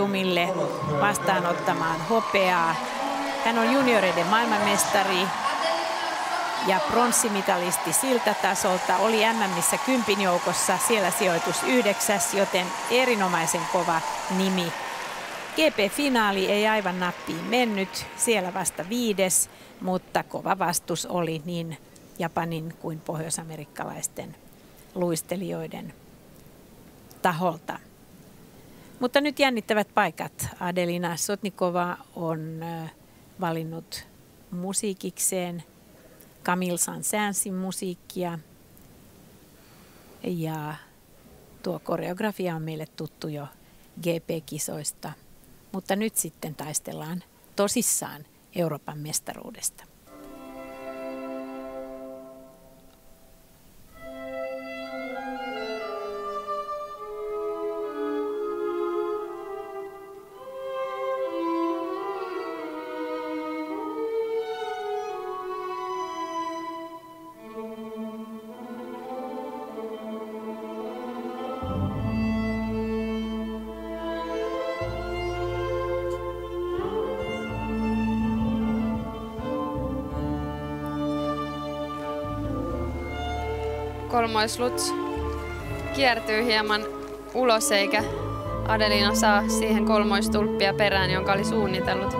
Jumille vastaanottamaan hopeaa. Hän on junioreiden maailmanmestari ja pronssimitalisti siltä tasolta. Oli MM:ssä 10 joukossa, siellä sijoitus 9, joten erinomaisen kova nimi. GP-finaali ei aivan nappiin mennyt, siellä vasta 5, mutta kova vastus oli niin Japanin kuin pohjoisamerikkalaisten luistelijoiden taholta. Mutta nyt jännittävät paikat. Adelina Sotnikova on valinnut musiikikseen Camille Saint-Saënsin musiikkia. Ja tuo koreografia on meille tuttu jo GP-kisoista. Mutta nyt sitten taistellaan tosissaan Euroopan mestaruudesta. Kolmoisluts kiertyy hieman ulos, eikä Adelina saa siihen kolmoistulppia perään, jonka oli suunnitellut.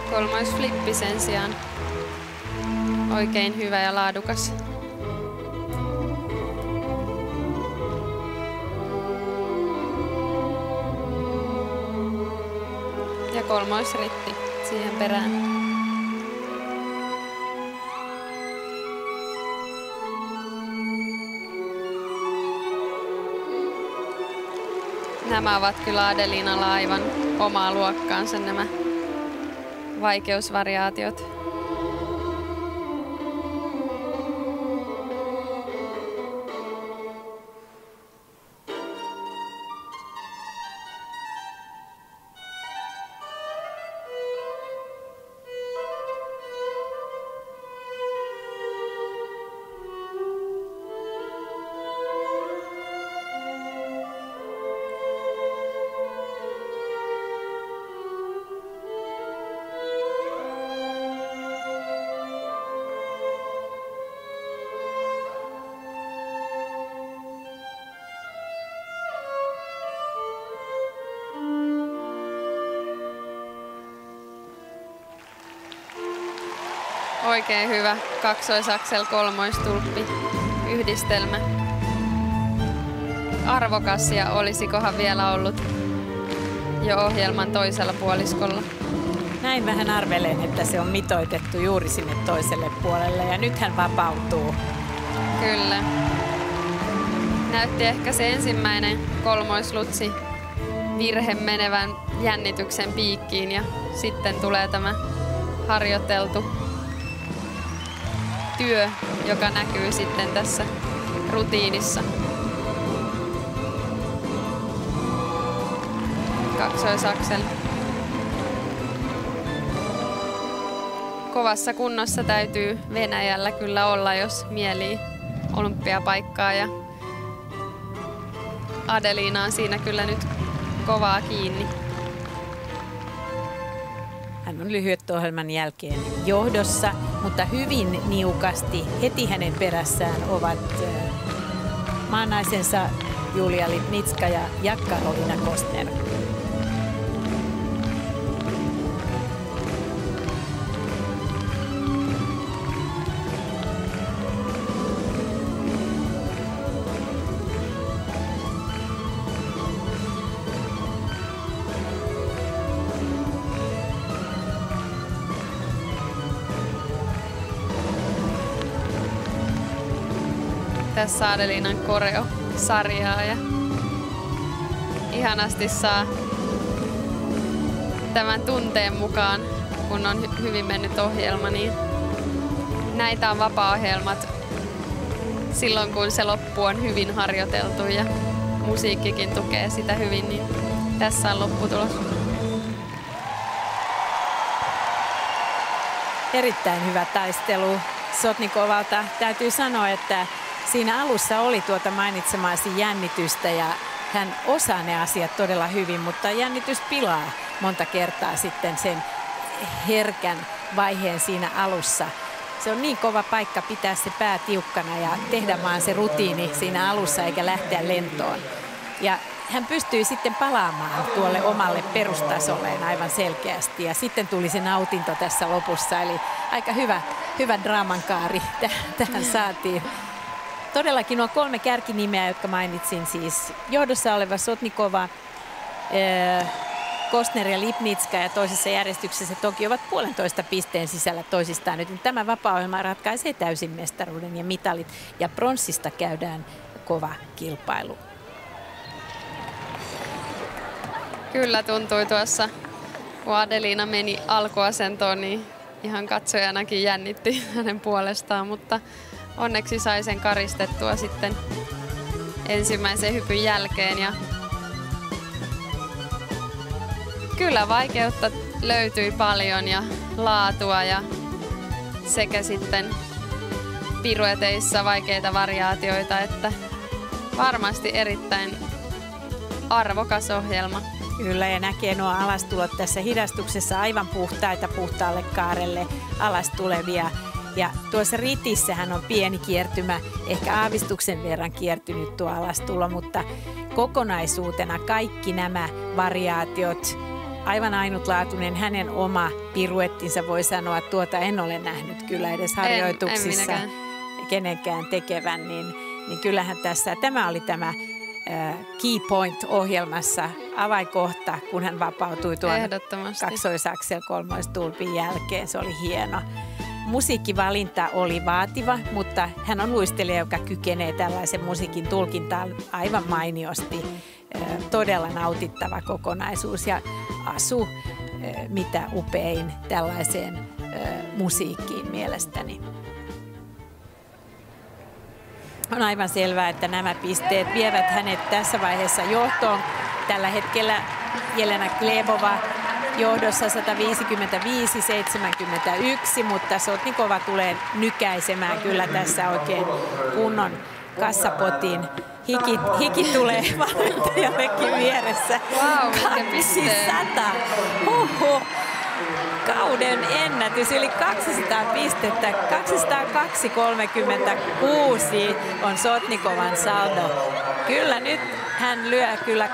Kolmoisflippi sen sijaan. Oikein hyvä ja laadukas. Ja kolmoisritti siihen perään. Nämä ovat kyllä Adelinalla aivan omaa luokkaansa, nämä vaikeusvariaatiot. Oikein hyvä kaksoisaksel kolmoistulppi yhdistelmä. Arvokas, ja olisikohan vielä ollut jo ohjelman toisella puoliskolla. Näin vähän arvelen, että se on mitoitettu juuri sinne toiselle puolelle, ja nyt hän vapautuu. Kyllä. Näytti ehkä se ensimmäinen kolmoislutsi virhe menevän jännityksen piikkiin, ja sitten tulee tämä harjoiteltu työ, joka näkyy sitten tässä rutiinissa. Kaksoisaksel. Kovassa kunnossa täytyy Venäjällä kyllä olla, jos mielii olympiapaikkaa, ja Adelina on siinä kyllä nyt kovaa kiinni. Hän on lyhyet-ohjelman jälkeen johdossa, mutta hyvin niukasti. Heti hänen perässään ovat maanaisensa Julia Lipnitska ja Jakka-Rovina Kostner. Tässä Adelinan koreo-sarjaa, ja ihanasti saa tämän tunteen mukaan, kun on hyvin mennyt ohjelma, niin näitä on vapaa-ohjelmat silloin, kun se loppu on hyvin harjoiteltu ja musiikkikin tukee sitä hyvin, niin tässä on lopputulos. Erittäin hyvä taistelu Sotnikovalta. Täytyy sanoa, että siinä alussa oli tuota mainitsemaasi jännitystä ja hän osaa ne asiat todella hyvin, mutta jännitys pilaa monta kertaa sitten sen herkän vaiheen siinä alussa. Se on niin kova paikka pitää se pää tiukkana ja tehdä vaan se rutiini siinä alussa eikä lähteä lentoon. Ja hän pystyi sitten palaamaan tuolle omalle perustasolleen aivan selkeästi ja sitten tuli se nautinto tässä lopussa. Eli aika hyvä draamankaari tähän saatiin. Todellakin on 3 kärkinimeä, jotka mainitsin siis. Johdossa oleva Sotnikova, Kostner ja Lipnitska ja toisessa järjestyksessä toki ovat 1,5 pisteen sisällä toisistaan. Nyt tämä vapaa-ohjelma ratkaisee täysin mestaruuden ja mitalit ja pronssista käydään kova kilpailu. Kyllä tuntui tuossa, kun Adelina meni alkuasentoon, niin ihan katsojanakin jännitti hänen puolestaan, mutta onneksi sai sen karistettua sitten ensimmäisen hypyn jälkeen. Ja kyllä vaikeutta löytyi paljon ja laatua ja sekä sitten pirueteissa vaikeita variaatioita, että varmasti erittäin arvokas ohjelma. Kyllä, ja näkee nuo alastulot tässä hidastuksessa aivan puhtaita puhtaalle kaarelle alas tulevia. Ja tuossa ritissähän on pieni kiertymä, ehkä aavistuksen verran kiertynyt tuo alastulo, mutta kokonaisuutena kaikki nämä variaatiot, aivan ainutlaatuinen hänen oma piruettinsa, voi sanoa, että tuota en ole nähnyt kyllä edes harjoituksissa kenenkään tekevän, niin kyllähän tässä, tämä oli tämä key point-ohjelmassa avainkohta, kun hän vapautui tuon kaksoisaksel kolmoistulpin jälkeen. Se oli hieno. Musiikkivalinta oli vaativa, mutta hän on luistelija, joka kykenee tällaisen musiikin tulkintaan aivan mainiosti. Todella nautittava kokonaisuus ja asu mitä upein tällaiseen musiikkiin mielestäni. On aivan selvää, että nämä pisteet vievät hänet tässä vaiheessa johtoon. Tällä hetkellä Jelena Glebova johdossa 155-71, mutta Sotnikova tulee nykäisemään kyllä tässä oikein kunnon kassapotin. Hiki tulee valmentajallekin vieressä. Wow, 200! Huhhuh. Kauden ennätys, eli 200 pistettä, 202,36 on Sotnikovan saldo. Kyllä nyt hän lyö kyllä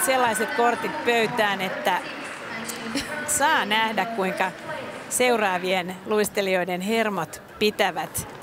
sellaiset kortit pöytään, että saa nähdä kuinka seuraavien luistelijoiden hermot pitävät.